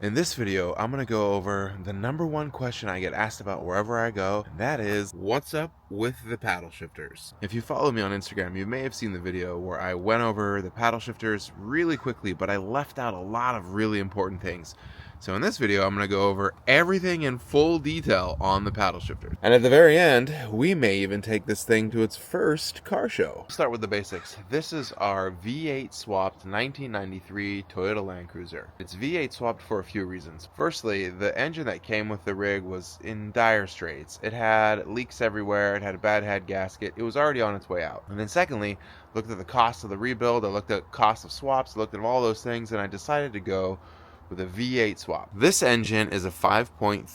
In this video, I'm going to go over the number one question I get asked about wherever I go, and that is, what's up with the paddle shifters? If you follow me on Instagram, you may have seen the video where I went over the paddle shifters really quickly, but I left out a lot of really important things. So in this video, I'm going to go over everything in full detail on the paddle shifter. And at the very end, we may even take this thing to its first car show. Let's start with the basics. This is our V8 swapped 1993 Toyota Land Cruiser. It's V8 swapped for a few reasons. Firstly, the engine that came with the rig was in dire straits. It had leaks everywhere, it had a bad head gasket, it was already on its way out. And then secondly, looked at the cost of the rebuild, I looked at cost of swaps, I looked at all those things, and I decided to go with a V8 swap. This engine is a 5.3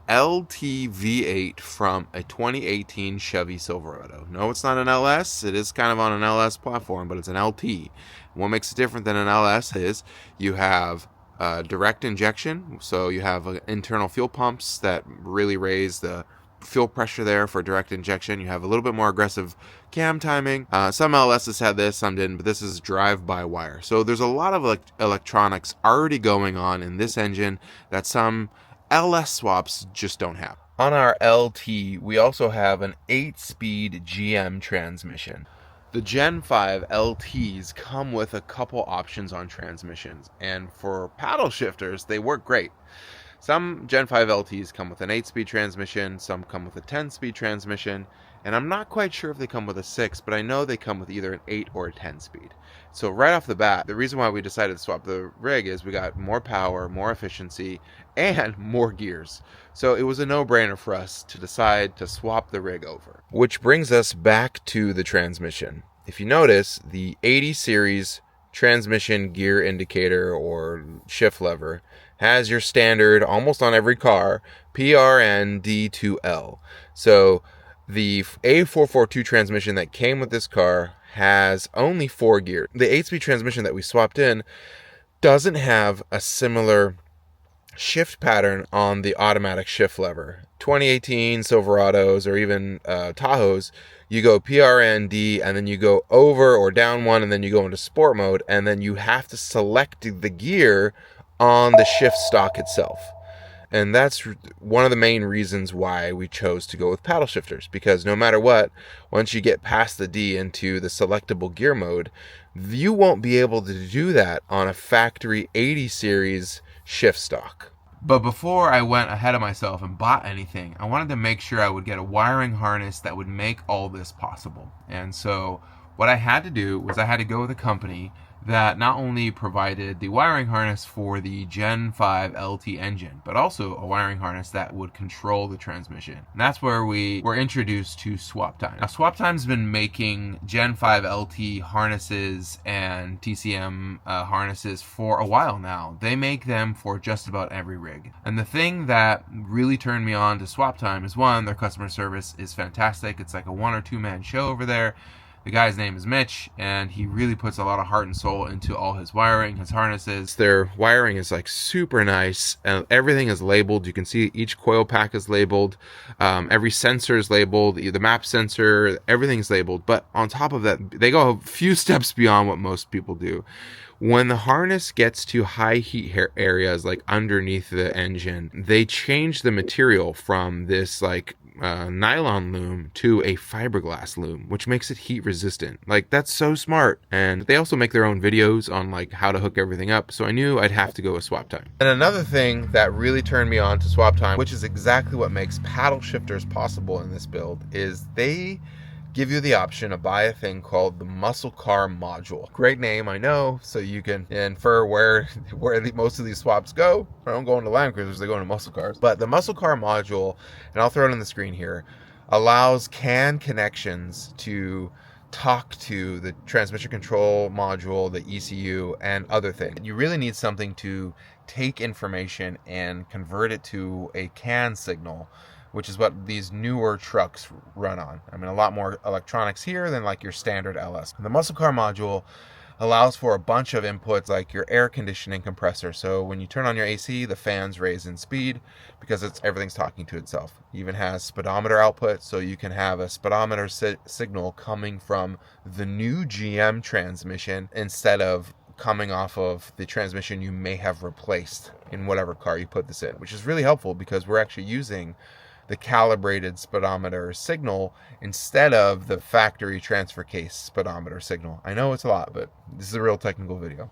LT V8 from a 2018 Chevy Silverado. No, it's not an LS. It is kind of on an LS platform, but it's an LT. What makes it different than an LS is you have direct injection, so you have internal fuel pumps that really raise the fuel pressure there for direct injection. You have a little bit more aggressive cam timing. Some LSs had this, some didn't, but this is drive-by-wire. So there's a lot of electronics already going on in this engine that some LS swaps just don't have. On our LT, we also have an 8-speed GM transmission. The Gen 5 LTs come with a couple options on transmissions, and for paddle shifters, they work great. Some Gen 5 LTs come with an 8-speed transmission, some come with a 10-speed transmission, and I'm not quite sure if they come with a 6, but I know they come with either an 8 or a 10-speed. So right off the bat, the reason why we decided to swap the rig is we got more power, more efficiency, and more gears. So it was a no-brainer for us to decide to swap the rig over. Which brings us back to the transmission. If you notice, the 80 series transmission gear indicator or shift lever has your standard, almost on every car, PRN-D2L. So the A442 transmission that came with this car has only 4 gears. The 8-speed transmission that we swapped in doesn't have a similar shift pattern on the automatic shift lever. 2018 Silverados or even Tahoes, you go PRN-D and then you go over or down one and then you go into sport mode, and then you have to select the gear on the shift stock itself. And that's one of the main reasons why we chose to go with paddle shifters, because no matter what, once you get past the D into the selectable gear mode, you won't be able to do that on a factory 80 series shift stock. But before I went ahead of myself and bought anything, I wanted to make sure I would get a wiring harness that would make all this possible. And so what I had to do was I had to go with a company that not only provided the wiring harness for the Gen 5 LT engine, but also a wiring harness that would control the transmission. And that's where we were introduced to SwapTime. Now, SwapTime's been making Gen 5 LT harnesses and TCM harnesses for a while now. They make them for just about every rig. And the thing that really turned me on to SwapTime is, one, their customer service is fantastic. It's like a 1 or 2 man show over there. The guy's name is Mitch, and he really puts a lot of heart and soul into all his wiring, his harnesses. Their wiring is like super nice, and everything is labeled. You can see each coil pack is labeled. Every sensor is labeled. The map sensor, everything's labeled. But on top of that, they go a few steps beyond what most people do. When the harness gets to high heat areas, like underneath the engine, they change the material from this nylon loom to a fiberglass loom, which makes it heat resistant. That's so smart. And they also make their own videos on how to hook everything up, so I knew I'd have to go with SwapTime. And another thing that really turned me on to SwapTime, which is exactly what makes paddle shifters possible in this build, is they give you the option to buy a thing called the muscle car module. Great name, I know, so you can infer where most of these swaps go. I don't go into Land Cruisers, they go into muscle cars. But the muscle car module, and I'll throw it on the screen here, allows CAN connections to talk to the transmission control module, the ECU, and other things. You really need something to take information and convert it to a CAN signal, which is what these newer trucks run on. I mean, a lot more electronics here than your standard LS. The muscle car module allows for a bunch of inputs like your air conditioning compressor. So when you turn on your AC, the fans raise in speed because everything's talking to itself. It even has speedometer output, so you can have a speedometer signal coming from the new GM transmission instead of coming off of the transmission you may have replaced in whatever car you put this in, which is really helpful because we're actually using the calibrated speedometer signal instead of the factory transfer case speedometer signal. I know it's a lot, but this is a real technical video.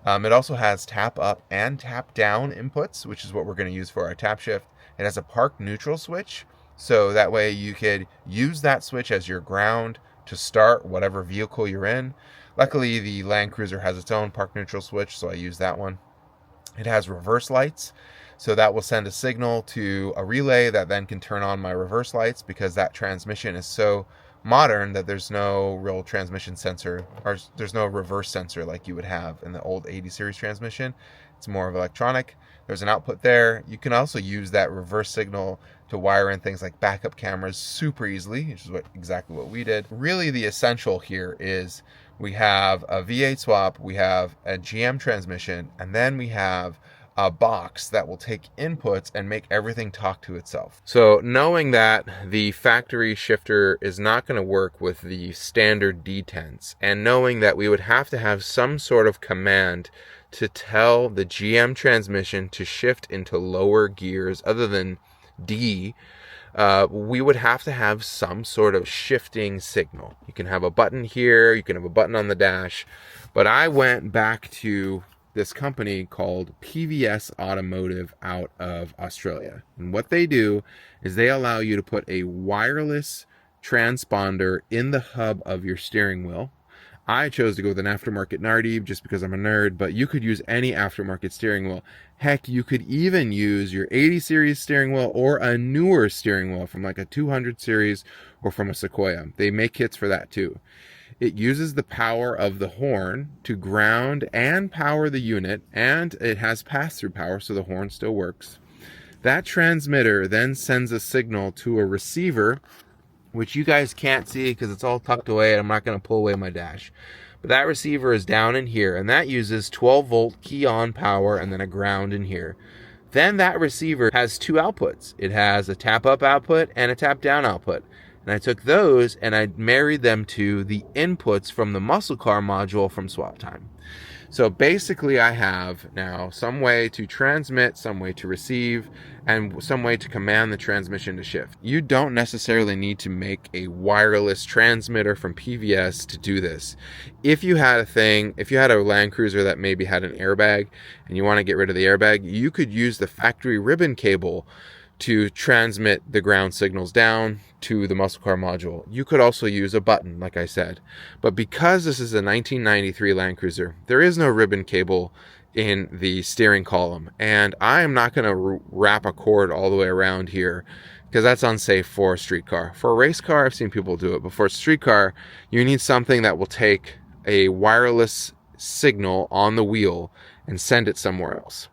It also has tap up and tap down inputs, which is what we're going to use for our tap shift. It has a park neutral switch, so that way you could use that switch as your ground to start whatever vehicle you're in. Luckily, the Land Cruiser has its own park neutral switch, so I use that one. It has reverse lights, so that will send a signal to a relay that then can turn on my reverse lights, because that transmission is so modern that there's no real transmission sensor, or there's no reverse sensor like you would have in the old 80 series transmission. It's more of electronic. There's an output there. You can also use that reverse signal to wire in things like backup cameras super easily, which is exactly what we did. Really, the essential here is we have a V8 swap, we have a GM transmission, and then we have a box that will take inputs and make everything talk to itself. So knowing that the factory shifter is not going to work with the standard D10s, and knowing that we would have to have some sort of command to tell the GM transmission to shift into lower gears other than D, we would have to have some sort of shifting signal. You can have a button here, you can have a button on the dash, but I went back to this company called PVS Automotive out of Australia. And what they do is they allow you to put a wireless transponder in the hub of your steering wheel. I chose to go with an aftermarket Nardi just because I'm a nerd, but you could use any aftermarket steering wheel. Heck, you could even use your 80 series steering wheel or a newer steering wheel from like a 200 series or from a Sequoia. They make kits for that too. It uses the power of the horn to ground and power the unit, and it has pass-through power, so the horn still works. That transmitter then sends a signal to a receiver, which you guys can't see because it's all tucked away and I'm not going to pull away my dash. But that receiver is down in here, and that uses 12-volt key-on power and then a ground in here. Then that receiver has two outputs. It has a tap-up output and a tap-down output. And I took those and I married them to the inputs from the muscle car module from SwapTime. So basically I have now some way to transmit, some way to receive, and some way to command the transmission to shift. You don't necessarily need to make a wireless transmitter from PVS to do this. If you had a Land Cruiser that maybe had an airbag and you want to get rid of the airbag, you could use the factory ribbon cable to transmit the ground signals down to the muscle car module. You could also use a button, like I said. But because this is a 1993 Land Cruiser, there is no ribbon cable in the steering column. And I am not going to wrap a cord all the way around here because that's unsafe for a street car. For a race car, I've seen people do it. But for a street car, you need something that will take a wireless signal on the wheel and send it somewhere else.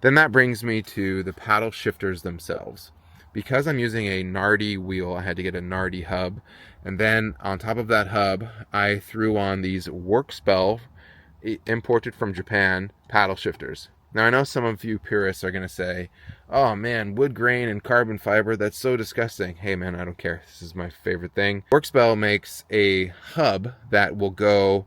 Then that brings me to the paddle shifters themselves. Because I'm using a Nardi wheel, I had to get a Nardi hub. And then on top of that hub, I threw on these Workspell, imported from Japan, paddle shifters. Now I know some of you purists are going to say, oh man, wood grain and carbon fiber, that's so disgusting. Hey man, I don't care. This is my favorite thing. Workspell makes a hub that will go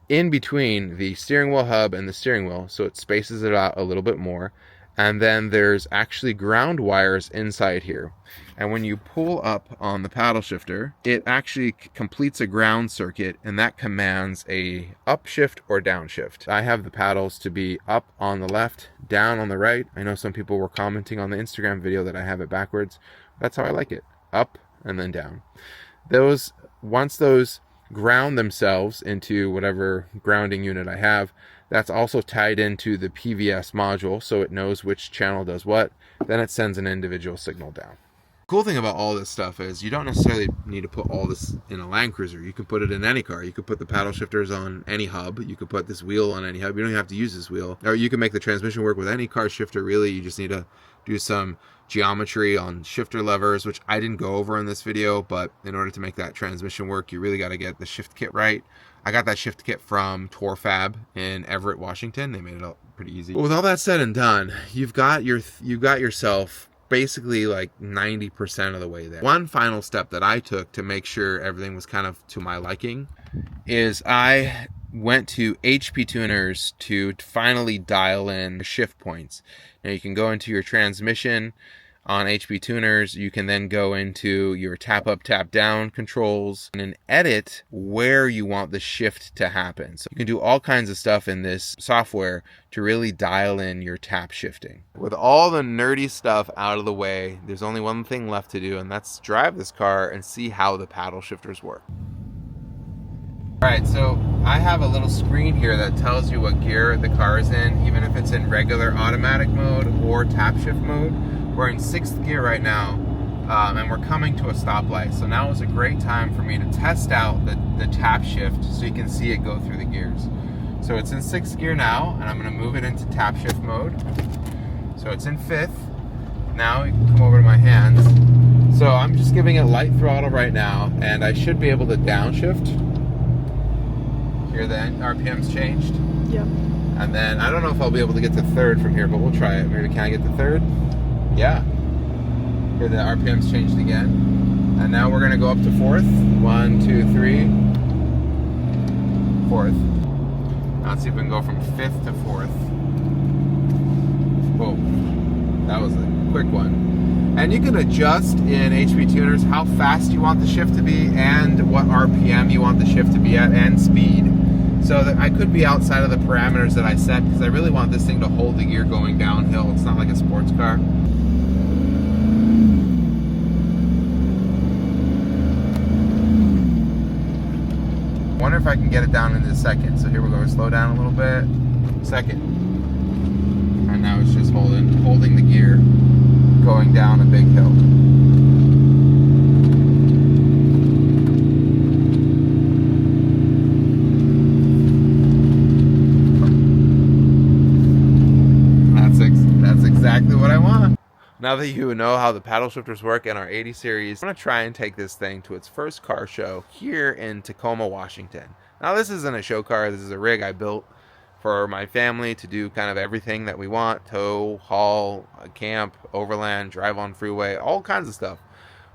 in between the steering wheel hub and the steering wheel, so it spaces it out a little bit more. And then there's actually ground wires inside here. And when you pull up on the paddle shifter, it actually completes a ground circuit, and that commands a upshift or downshift. I have the paddles to be up on the left, down on the right. I know some people were commenting on the Instagram video that I have it backwards. That's how I like it. Up and then down. Once those ground themselves into whatever grounding unit I have, that's also tied into the PVS module, so it knows which channel does what. Then it sends an individual signal down. Cool thing about all this stuff is you don't necessarily need to put all this in a Land Cruiser. You can put it in any car. You could put the paddle shifters on any hub. You could put this wheel on any hub. You don't have to use this wheel. Or you can make the transmission work with any car shifter, really. You just need to do some geometry on shifter levers, which I didn't go over in this video, but in order to make that transmission work, you really got to get the shift kit right. I got that shift kit from Torfab in Everett, Washington. They made it pretty easy. But with all that said and done, you've got yourself basically like 90% of the way there. One final step that I took to make sure everything was kind of to my liking is I went to HP tuners to finally dial in shift points. Now you can go into your transmission on HP tuners. You can then go into your tap up, tap down controls and then edit where you want the shift to happen. So you can do all kinds of stuff in this software to really dial in your tap shifting. With all the nerdy stuff out of the way, there's only one thing left to do, and that's drive this car and see how the paddle shifters work. All right, so I have a little screen here that tells you what gear the car is in, even if it's in regular automatic mode or tap shift mode. We're in 6th gear right now, and we're coming to a stoplight. So now is a great time for me to test out the tap shift so you can see it go through the gears. So it's in 6th gear now, and I'm gonna move it into tap shift mode. So it's in 5th. Now you can come over to my hands. So I'm just giving it light throttle right now, and I should be able to downshift. Here the RPM's changed. Yep. And then I don't know if I'll be able to get to 3rd from here, but we'll try it. Maybe can I get to 3rd? Yeah. Here the RPM's changed again. And now we're gonna go up to 4th. 1, 2, 3. 4th. Now let's see if we can go from 5th to 4th. Whoa, that was a quick one. And you can adjust in HP tuners how fast you want the shift to be and what RPM you want the shift to be at and speed. So that I could be outside of the parameters that I set because I really want this thing to hold the gear going downhill. It's not like a sports car. I wonder if I can get it down into second. So here we're going to slow down a little bit. Second. And now it's just holding the gear going down a big hill. That's exactly what I want. Now that you know how the paddle shifters work in our 80 series, I'm going to try and take this thing to its first car show here in Tacoma, Washington. Now this isn't a show car, this is a rig I built for my family to do kind of everything that we want: tow, haul, camp, overland, drive on freeway, all kinds of stuff.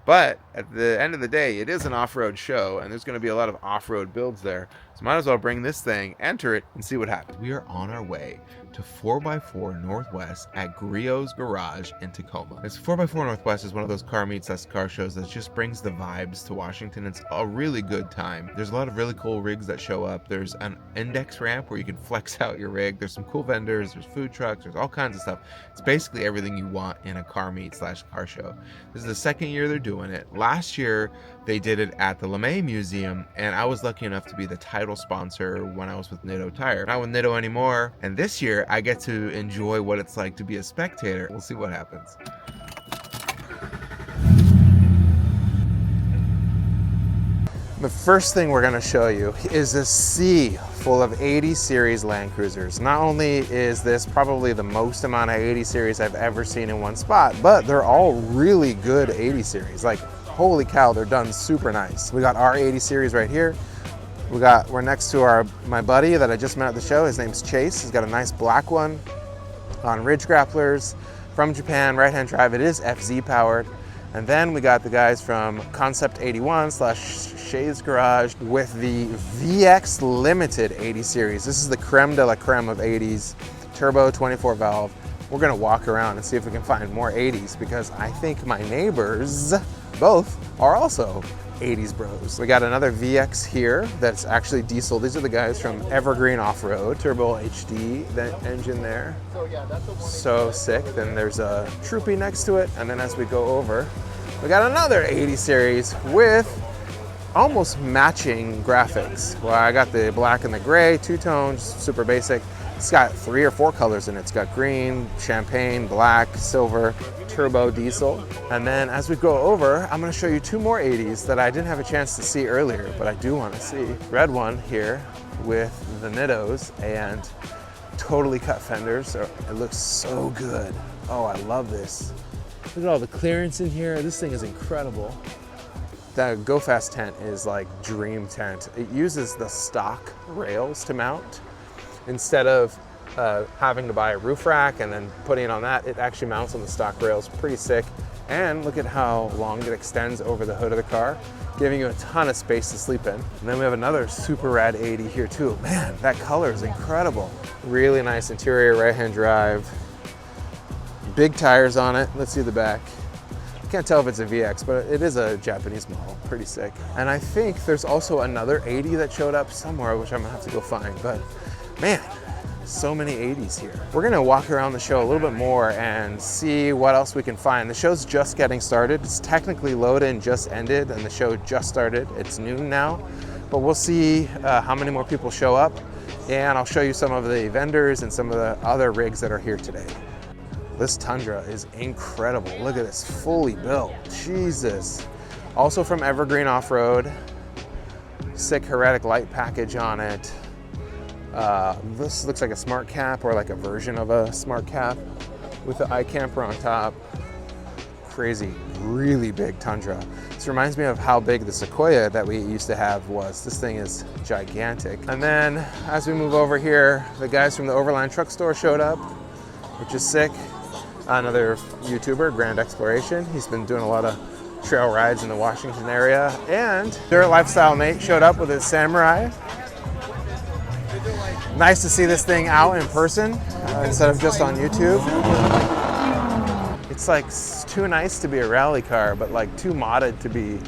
But at the end of the day, it is an off-road show, and there's going to be a lot of off-road builds there. So might as well bring this thing, enter it, and see what happens. We are on our way to 4x4 Northwest at Griot's Garage in Tacoma. This 4x4 Northwest is one of those car meets, that's car shows that just brings the vibes to Washington. It's a really good time. There's a lot of really cool rigs that show up. There's an index ramp where you can flex out your rig. There's some cool vendors. There's food trucks. There's all kinds of stuff. It's basically everything you want in a car meet / car show. This is the 2nd year they're doing it. Last year they did it at the LeMay Museum, and I was lucky enough to be the title sponsor when I was with Nitto Tire. Not with Nitto anymore, and this year I get to enjoy what it's like to be a spectator. We'll see what happens. The first thing we're going to show you is a sea full of 80 series Land Cruisers. Not only is this probably the most amount of 80 series I've ever seen in one spot, but they're all really good 80 series. Like, holy cow, they're done super nice. We got our 80 series right here. We're next to my buddy that I just met at the show. His name's Chase. He's got a nice black one on ridge grapplers from Japan, right-hand drive. It is FZ powered. And then we got the guys from Concept 81 / Shay's Garage with the VX Limited 80 series. This is the creme de la creme of 80s, turbo 24 valve. We're gonna walk around and see if we can find more 80s because I think my neighbors both are also 80s bros. We got another VX here that's actually diesel. These are the guys from Evergreen Off-Road, Turbo HD, that engine there. So sick. Then there's a Troopy next to it. And then as we go over, we got another 80 series with almost matching graphics. Well, I got the black and the gray, two tones, super basic. It's got 3 or 4 colors in it. It's got green, champagne, black, silver, turbo diesel. And then as we go over, I'm gonna show you 2 more 80s that I didn't have a chance to see earlier, but I do wanna see. Red one here with the Nittos and totally cut fenders. So it looks so good. Oh, I love this. Look at all the clearance in here. This thing is incredible. That Go Fast tent is like dream tent. It uses the stock rails to mount. Instead of having to buy a roof rack and then putting it on that, it actually mounts on the stock rails. Pretty sick. And look at how long it extends over the hood of the car, giving you a ton of space to sleep in. And then we have another super rad 80 here too. Man, that color is incredible. Really nice interior, right-hand drive. big tires on it. Let's see the back. I can't tell if it's a VX, but it is a Japanese model. Pretty sick. And I think there's also another 80 that showed up somewhere, which I'm gonna have to go find. But man, so many 80s here. We're gonna walk around the show a little bit more and see what else we can find. The show's just getting started. It's technically load-in just ended and the show just started. It's noon now, but we'll see how many more people show up, and I'll show you some of the vendors and some of the other rigs that are here today. This Tundra is incredible. Look at this, fully built, Jesus. Also from Evergreen Off-Road, sick heretic light package on it. This looks like a smart cap or like a version of a smart cap with the iCamper on top. Crazy, really big Tundra. This reminds me of how big the Sequoia that we used to have was. This thing is gigantic. And then as we move over here, the guys from the Overland Truck Store showed up, which is sick. Another YouTuber, Grand Exploration. He's been doing a lot of trail rides in the Washington area. And Dirt Lifestyle Nate showed up with his Samurai. Nice to see this thing out in person instead of just on YouTube. It's like too nice to be a rally car, but like too modded to be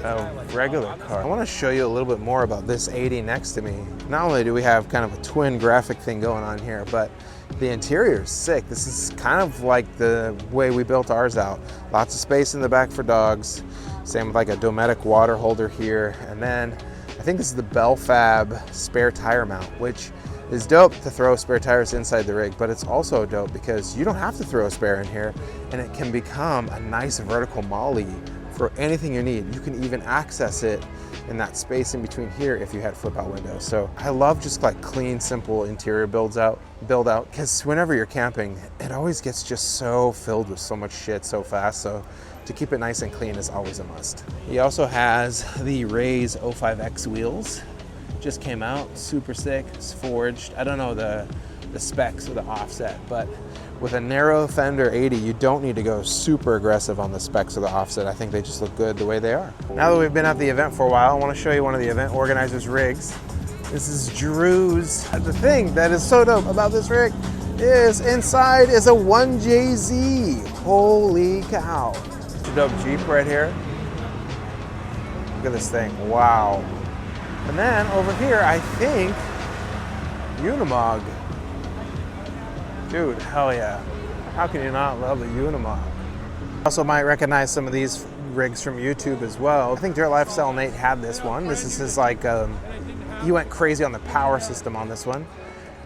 a regular car. I want to show you a little bit more about this 80 next to me. Not only do we have kind of a twin graphic thing going on here, but the interior is sick. This is kind of like the way we built ours out. Lots of space in the back for dogs. Same with like a Dometic water holder here. And then I think this is the Belfab spare tire mount, which is dope to throw spare tires inside the rig, but it's also dope because you don't have to throw a spare in here, and it can become a nice vertical molly for anything you need. You can even access it in that space in between here if you had flip out windows. So I love just like clean, simple interior build out, because whenever you're camping, it always gets just so filled with so much shit so fast. So to keep it nice and clean is always a must. He also has the Rays 05X wheels. Just came out, super sick, it's forged. I don't know the specs or the offset, but with a narrow fender 80, you don't need to go super aggressive on the specs or the offset. I think they just look good the way they are. Now that we've been at the event for a while, I want to show you one of the event organizers' rigs. This is Drew's. The thing that is so dope about this rig is inside is a 1JZ. Holy cow. It's a dope Jeep right here. Look at this thing, wow. And then over here, I think, Unimog. Dude, hell yeah. How can you not love the Unimog? Also might recognize some of these rigs from YouTube as well. I think Dirt Lifestyle Nate had this one. This is his like, he went crazy on the power system on this one.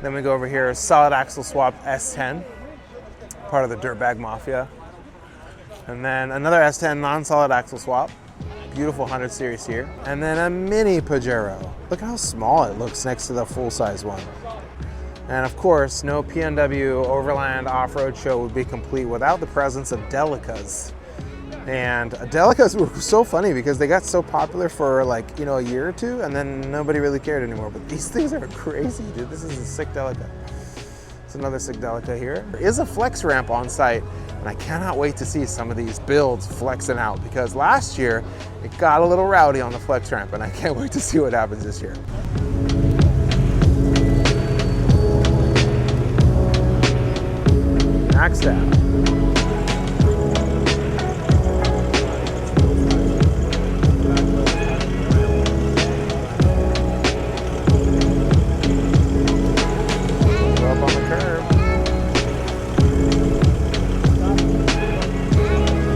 Then we go over here, solid axle swap S10, part of the Dirtbag Mafia. And then another S10 non-solid axle swap. Beautiful 100 series here. And then a mini Pajero. Look how small it looks next to the full-size one. And of course, no PNW Overland Off-Road show would be complete without the presence of Delicas. And Delicas were so funny because they got so popular for like, you know, a year or two, and then nobody really cared anymore. But these things are crazy, dude. This is a sick Delica. It's another sick Delica here. There is a flex ramp on site, and I cannot wait to see some of these builds flexing out, because last year it got a little rowdy on the flex ramp, and I can't wait to see what happens this year. Maxed out.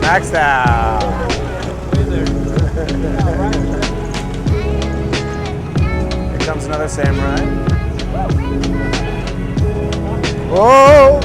Maxed out. Here comes another Samurai. Whoa!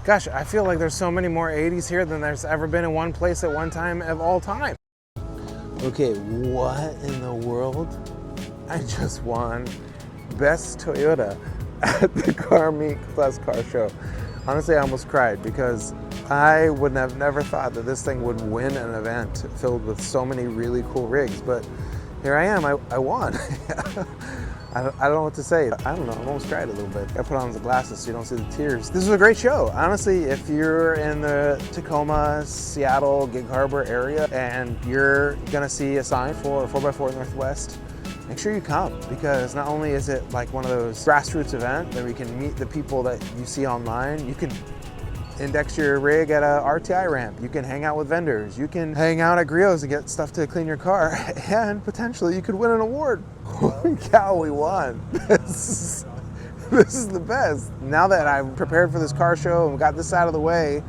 Gosh, I feel like there's so many more 80s here than there's ever been in one place at one time of all time. Okay, what in the world? I just won Best Toyota at the Car Meet Plus Car Show. Honestly, I almost cried because I would have never thought that this thing would win an event filled with so many really cool rigs, but here I am, I won. I don't know what to say. I don't know, I almost cried a little bit. I put on the glasses so you don't see the tears. This was a great show. Honestly, if you're in the Tacoma, Seattle, Gig Harbor area and you're gonna see a sign for 4x4 Northwest, make sure you come, because not only is it like one of those grassroots events that we can meet the people that you see online, you can index your rig at a RTI ramp, you can hang out with vendors, you can hang out at Griot's and get stuff to clean your car, and potentially you could win an award. Holy cow, we won. This is the best. Now that I'm prepared for this car show and got this out of the way,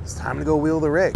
it's time to go wheel the rig.